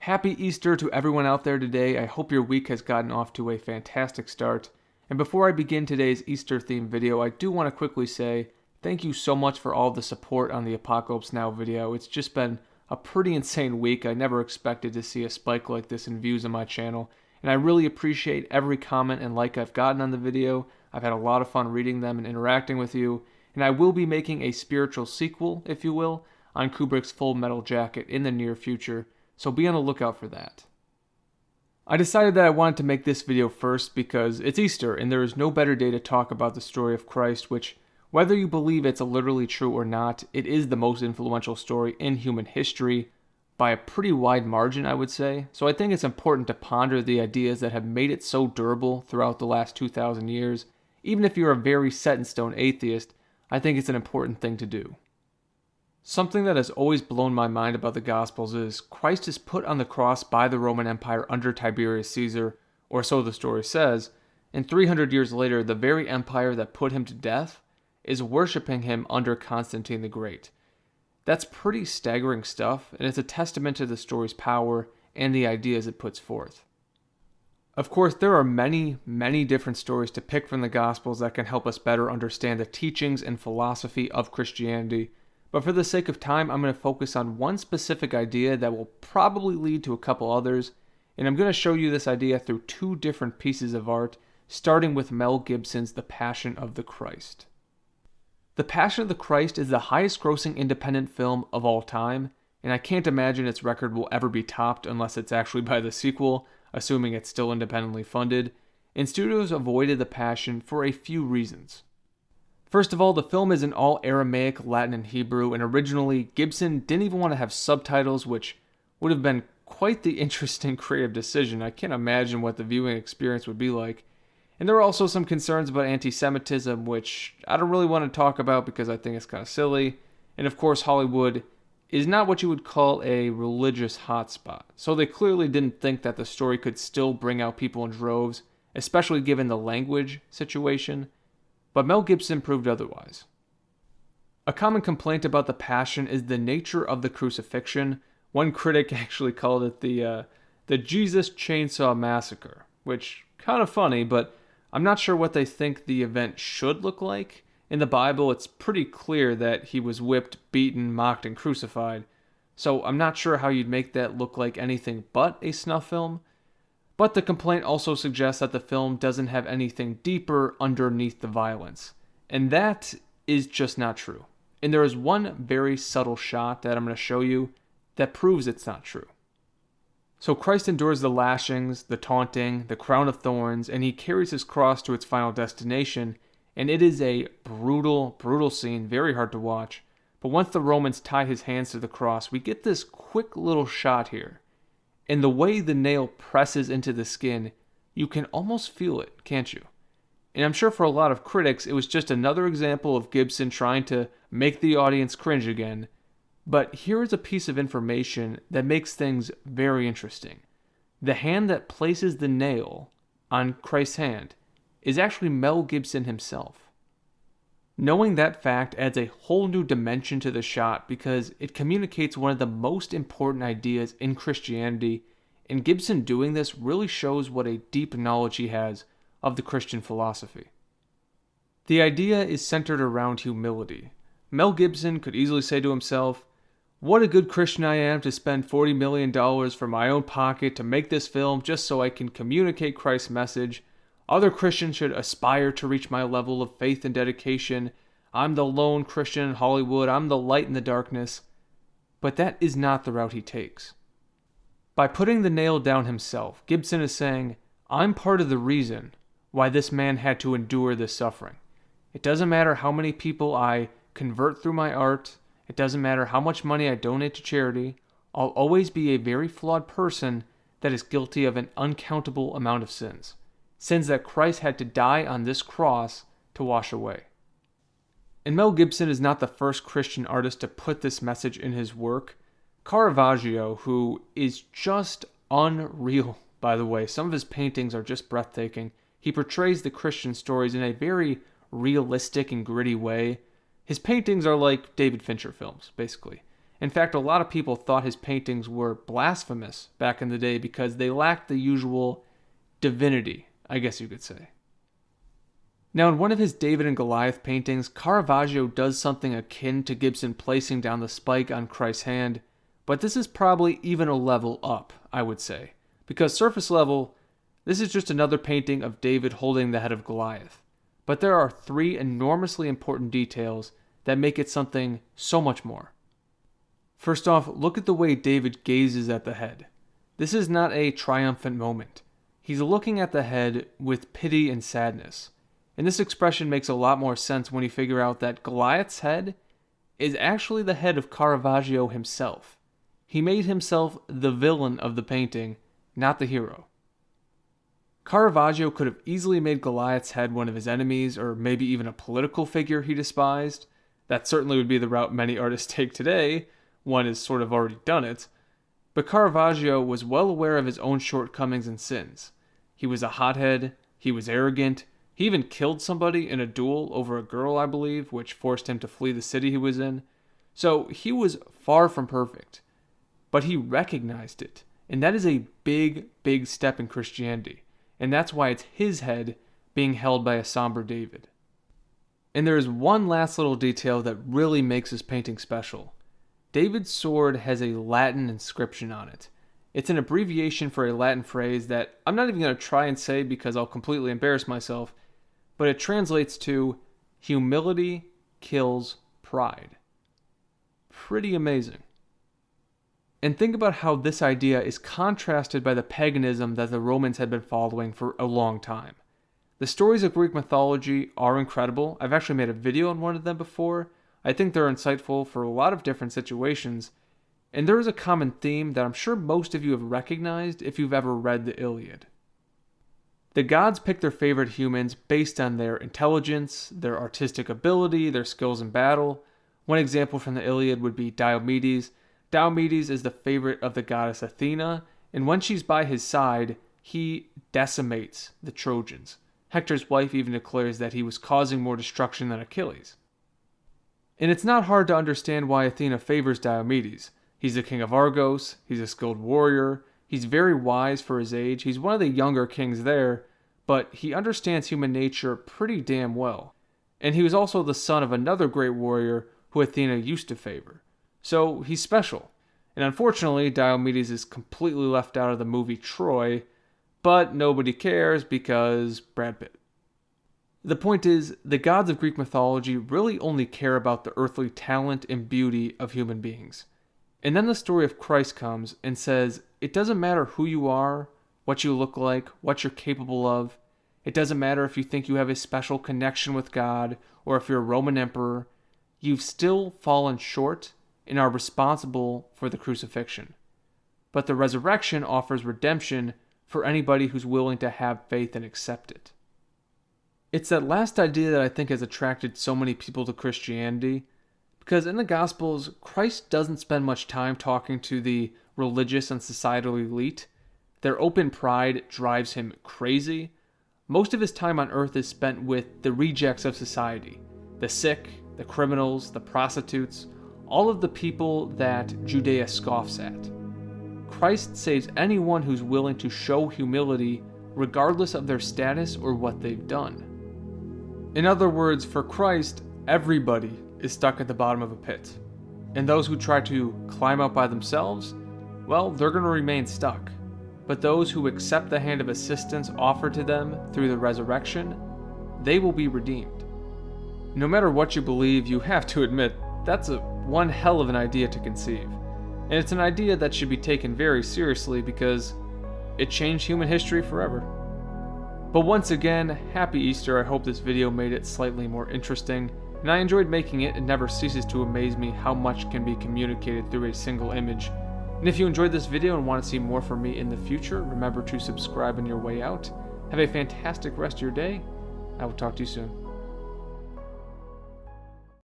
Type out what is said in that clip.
Happy Easter to everyone out there today. I hope your week has gotten off to a fantastic start. And before I begin today's Easter-themed video, I do want to quickly say thank you so much for all the support on the Apocalypse Now video. It's just been a pretty insane week. I never expected to see a spike like this in views on my channel. And I really appreciate every comment and like I've gotten on the video. I've had a lot of fun reading them and interacting with you. And I will be making a spiritual sequel, if you will, on Kubrick's Full Metal Jacket in the near future. So be on the lookout for that. I decided that I wanted to make this video first because it's Easter and there is no better day to talk about the story of Christ, which, whether you believe it's literally true or not, it is the most influential story in human history by a pretty wide margin, I would say. So I think it's important to ponder the ideas that have made it so durable throughout the last 2,000 years. Even if you're a very set-in-stone atheist, I think it's an important thing to do. Something that has always blown my mind about the Gospels is Christ is put on the cross by the Roman Empire under Tiberius Caesar, or so the story says, and 300 years later, the very empire that put him to death is worshiping him under Constantine the Great. That's pretty staggering stuff, and it's a testament to the story's power and the ideas it puts forth. Of course, there are many, many different stories to pick from the Gospels that can help us better understand the teachings and philosophy of Christianity. But for the sake of time, I'm going to focus on one specific idea that will probably lead to a couple others, and I'm going to show you this idea through two different pieces of art, starting with Mel Gibson's The Passion of the Christ. The Passion of the Christ is the highest grossing independent film of all time, and I can't imagine its record will ever be topped unless it's actually by the sequel, assuming it's still independently funded, and studios avoided The Passion for a few reasons. First of all, the film is in all Aramaic, Latin, and Hebrew, and originally, Gibson didn't even want to have subtitles, which would have been quite the interesting creative decision. I can't imagine what the viewing experience would be like. And there were also some concerns about anti-Semitism, which I don't really want to talk about because I think it's kind of silly. And of course, Hollywood is not what you would call a religious hotspot, so they clearly didn't think that the story could still bring out people in droves, especially given the language situation. But Mel Gibson proved otherwise. A common complaint about The Passion is the nature of the crucifixion. One critic actually called it the Jesus Chainsaw Massacre, which kind of funny, but I'm not sure what they think the event should look like. In the Bible, it's pretty clear that he was whipped, beaten, mocked, and crucified, so I'm not sure how you'd make that look like anything but a snuff film. But the complaint also suggests that the film doesn't have anything deeper underneath the violence. And that is just not true. And there is one very subtle shot that I'm going to show you that proves it's not true. So Christ endures the lashings, the taunting, the crown of thorns, and he carries his cross to its final destination. And it is a brutal, brutal scene, very hard to watch. But once the Romans tie his hands to the cross, we get this quick little shot here. And the way the nail presses into the skin, you can almost feel it, can't you? And I'm sure for a lot of critics, it was just another example of Gibson trying to make the audience cringe again. But here is a piece of information that makes things very interesting. The hand that places the nail on Christ's hand is actually Mel Gibson himself. Knowing that fact adds a whole new dimension to the shot because it communicates one of the most important ideas in Christianity, and Gibson doing this really shows what a deep knowledge he has of the Christian philosophy. The idea is centered around humility. Mel Gibson could easily say to himself, "What a good Christian I am to spend $40 million from my own pocket to make this film just so I can communicate Christ's message. Other Christians should aspire to reach my level of faith and dedication. I'm the lone Christian in Hollywood. I'm the light in the darkness." But that is not the route he takes. By putting the nail down himself, Gibson is saying, I'm part of the reason why this man had to endure this suffering. It doesn't matter how many people I convert through my art. It doesn't matter how much money I donate to charity. I'll always be a very flawed person that is guilty of an uncountable amount of sins. Sins that Christ had to die on this cross to wash away. And Mel Gibson is not the first Christian artist to put this message in his work. Caravaggio, who is just unreal, by the way, some of his paintings are just breathtaking. He portrays the Christian stories in a very realistic and gritty way. His paintings are like David Fincher films, basically. In fact, a lot of people thought his paintings were blasphemous back in the day because they lacked the usual divinity, I guess you could say. Now, in one of his David and Goliath paintings, Caravaggio does something akin to Gibson placing down the spike on Christ's hand, but this is probably even a level up, I would say, because surface level, this is just another painting of David holding the head of Goliath. But there are 3 enormously important details that make it something so much more. First off, look at the way David gazes at the head. This is not a triumphant moment. He's looking at the head with pity and sadness. And this expression makes a lot more sense when you figure out that Goliath's head is actually the head of Caravaggio himself. He made himself the villain of the painting, not the hero. Caravaggio could have easily made Goliath's head one of his enemies, or maybe even a political figure he despised. That certainly would be the route many artists take today. One has sort of already done it. But Caravaggio was well aware of his own shortcomings and sins. He was a hothead, he was arrogant, he even killed somebody in a duel over a girl, I believe, which forced him to flee the city he was in. So he was far from perfect. But he recognized it. And that is a big, big step in Christianity. And that's why it's his head being held by a somber David. And there is one last little detail that really makes this painting special. David's sword has a Latin inscription on it. It's an abbreviation for a Latin phrase that I'm not even going to try and say because I'll completely embarrass myself, but it translates to humility kills pride. Pretty amazing. And think about how this idea is contrasted by the paganism that the Romans had been following for a long time. The stories of Greek mythology are incredible. I've actually made a video on one of them before. I think they're insightful for a lot of different situations. And there is a common theme that I'm sure most of you have recognized if you've ever read the Iliad. The gods pick their favorite humans based on their intelligence, their artistic ability, their skills in battle. One example from the Iliad would be Diomedes. Diomedes is the favorite of the goddess Athena, and when she's by his side, he decimates the Trojans. Hector's wife even declares that he was causing more destruction than Achilles. And it's not hard to understand why Athena favors Diomedes. He's the king of Argos, he's a skilled warrior, he's very wise for his age, he's one of the younger kings there, but he understands human nature pretty damn well. And he was also the son of another great warrior who Athena used to favor. So he's special. And unfortunately, Diomedes is completely left out of the movie Troy, but nobody cares because Brad Pitt. The point is, the gods of Greek mythology really only care about the earthly talent and beauty of human beings. And then the story of Christ comes and says, it doesn't matter who you are, what you look like, what you're capable of. It doesn't matter if you think you have a special connection with God or if you're a Roman emperor. You've still fallen short and are responsible for the crucifixion. But the resurrection offers redemption for anybody who's willing to have faith and accept it. It's that last idea that I think has attracted so many people to Christianity, because in the Gospels, Christ doesn't spend much time talking to the religious and societal elite. Their open pride drives him crazy. Most of his time on earth is spent with the rejects of society, the sick, the criminals, the prostitutes, all of the people that Judea scoffs at. Christ saves anyone who's willing to show humility regardless of their status or what they've done. In other words, for Christ, everybody is stuck at the bottom of a pit. And those who try to climb out by themselves, well, they're going to remain stuck. But those who accept the hand of assistance offered to them through the resurrection, they will be redeemed. No matter what you believe, you have to admit that's one hell of an idea to conceive. And it's an idea that should be taken very seriously because it changed human history forever. But once again, happy Easter. I hope this video made it slightly more interesting, and I enjoyed making it. It never ceases to amaze me how much can be communicated through a single image. And if you enjoyed this video and want to see more from me in the future, remember to subscribe on your way out. Have a fantastic rest of your day. I will talk to you soon.